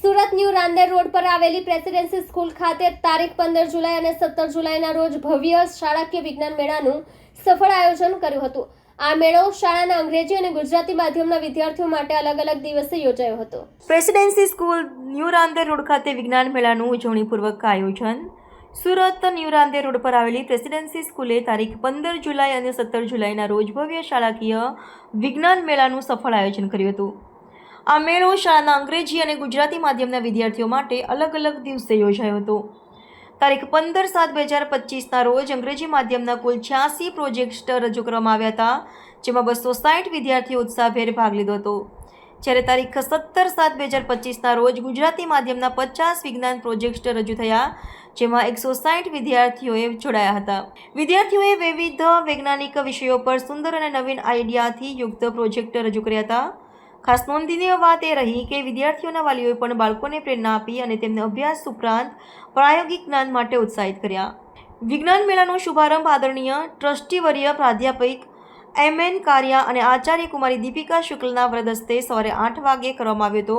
Surat new Rander road પર આવેલી presidency school ખાતે તારીખ 15 જુલાઈ અને 17 જુલાઈના રોજ ભવ્ય શાળાકીય વિજ્ઞાન મેળાનું સફળ આયોજન કર્યું હતું। આ મેળો શાળાના અંગ્રેજી અને ગુજરાતી માધ્યમના વિદ્યાર્થીઓ માટે અલગ અલગ દિવસે યોજાયો હતો। Presidency school new Rander road ખાતે વિજ્ઞાન મેળાનું ઉજવણીપૂર્વક આયોજન। સુરત ન્યૂ રાંદેર રોડ પર આવેલી પ્રેસિડેન્સી સ્કૂલે તારીખ 15 જુલાઈ અને 17 જુલાઈના રોજ ભવ્ય શાળાકીય વિજ્ઞાન મેળાનું સફળ આયોજન કર્યું હતું। આ મેળો શાળાના અંગ્રેજી અને ગુજરાતી માધ્યમના વિદ્યાર્થીઓ માટે અલગ અલગ દિવસે યોજાયો હતો। તારીખ 15/7/2025ના રોજ અંગ્રેજી માધ્યમના કુલ 86 પ્રોજેક્ટ રજૂ કરવામાં આવ્યા હતા, જેમાં 260 વિદ્યાર્થીઓ ઉત્સાહભેર ભાગ લીધો હતો। જ્યારે તારીખ 17/7/2025ના રોજ ગુજરાતી માધ્યમના 50 વિજ્ઞાન પ્રોજેક્ટ રજૂ થયા, જેમાં 160 વિદ્યાર્થીઓએ જોડાયા હતા। વિદ્યાર્થીઓએ વિવિધ વૈજ્ઞાનિક વિષયો પર સુંદર અને નવીન આઈડિયાથી યુક્ત પ્રોજેક્ટ રજૂ કર્યા હતા। ખાસ નોંધનીય વાત એ રહી કે વિદ્યાર્થીઓના વાલીઓએ પણ બાળકોને પ્રેરણા આપી અને તેમને અભ્યાસ ઉપરાંત પ્રાયોગિક જ્ઞાન માટે ઉત્સાહિત કર્યા। વિજ્ઞાન મેળાનો શુભારંભ આદરણીય ટ્રસ્ટીવર્ય પ્રાધ્યાપક એમ.એન. કારિયા અને આચાર્ય કુમારી દીપિકા શુક્લના વરદ હસ્તે સવારે 8 વાગ્યે કરવામાં આવ્યો હતો।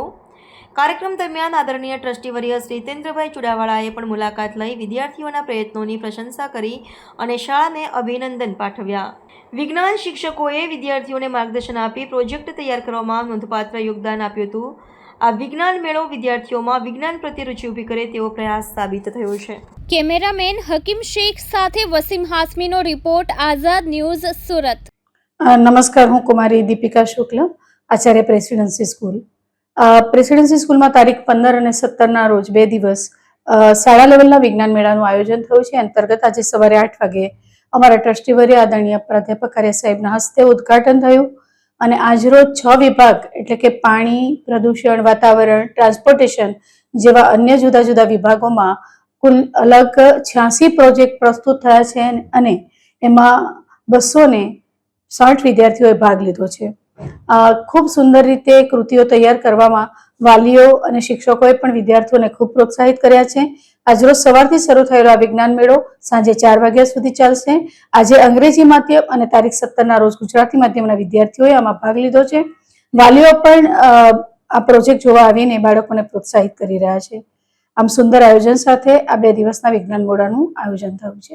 કાર્યક્રમ દરમિયાન આદરણીય ટ્રસ્ટીવર્ય શ્રી હિતેન્દ્રભાઈ ચુડાવાળાએ પણ મુલાકાત લઈ વિદ્યાર્થીઓના પ્રયત્નોની પ્રશંસા કરી અને શાળાને અભિનંદન પાઠવ્યા। વિજ્ઞાન શિક્ષકોએ વિદ્યાર્થીઓને માર્ગદર્શન આપી પ્રોજેક્ટ તૈયાર કરવામાં નોંધપાત્ર યોગદાન આપ્યું હતું। આ વિજ્ઞાન મેળો વિદ્યાર્થીઓમાં વિજ્ઞાન પ્રત્યે રુચિ ઊભી કરે તેવો પ્રયાસ સાબિત થયો છે। કેમેરામેન હકીમ શેખ સાથે વસીમ હાસમીનો રિપોર્ટ, આઝાદ ન્યૂઝ, સુરત। નમસ્કાર, હું કુમારી દીપિકા શુક્લ, આચાર્ય પ્રેસિડેન્સી સ્કૂલ। પ્રેસિડેન્સી સ્કૂલમાં તારીખ 15 અને 17ના રોજ 2 દિવસ શાળા લેવલના વિજ્ઞાન મેળાનું આયોજન થયું છે। અંતર્ગત આજે સવારે 8 વાગે અમારા ટ્રસ્ટીવર્ય આદરણીય પ્રાધ્યાપક કારિયા સાહેબના હસ્તે ઉદ્ઘાટન થયું અને આજરોજ 6 વિભાગ એટલે કે પાણી, પ્રદૂષણ, વાતાવરણ, ટ્રાન્સપોર્ટેશન જેવા અન્ય જુદા જુદા વિભાગોમાં કુલ અલગ 86 પ્રોજેક્ટ પ્રસ્તુત થયા છે અને એમાં 260 વિદ્યાર્થીઓએ ભાગ લીધો છે। ખૂબ સુંદર રીતે કૃતિઓ તૈયાર કરવામાં વાલીઓ અને શિક્ષકોએ પણ વિદ્યાર્થીઓને ખૂબ પ્રોત્સાહિત કર્યા છે। આજરોજ સવારથી શરૂ થયેલો આ વિજ્ઞાન મેળો સાંજે 4 વાગ્યા સુધી ચાલશે। આજે અંગ્રેજી માધ્યમ અને તારીખ 17ના રોજ ગુજરાતી માધ્યમના વિદ્યાર્થીઓએ આમાં ભાગ લીધો છે। વાલીઓ પણ આ પ્રોજેક્ટ જોવા આવીને બાળકોને પ્રોત્સાહિત કરી રહ્યા છે। આમ સુંદર આયોજન સાથે આ 2 દિવસના વિજ્ઞાન મેળાનું આયોજન થયું છે।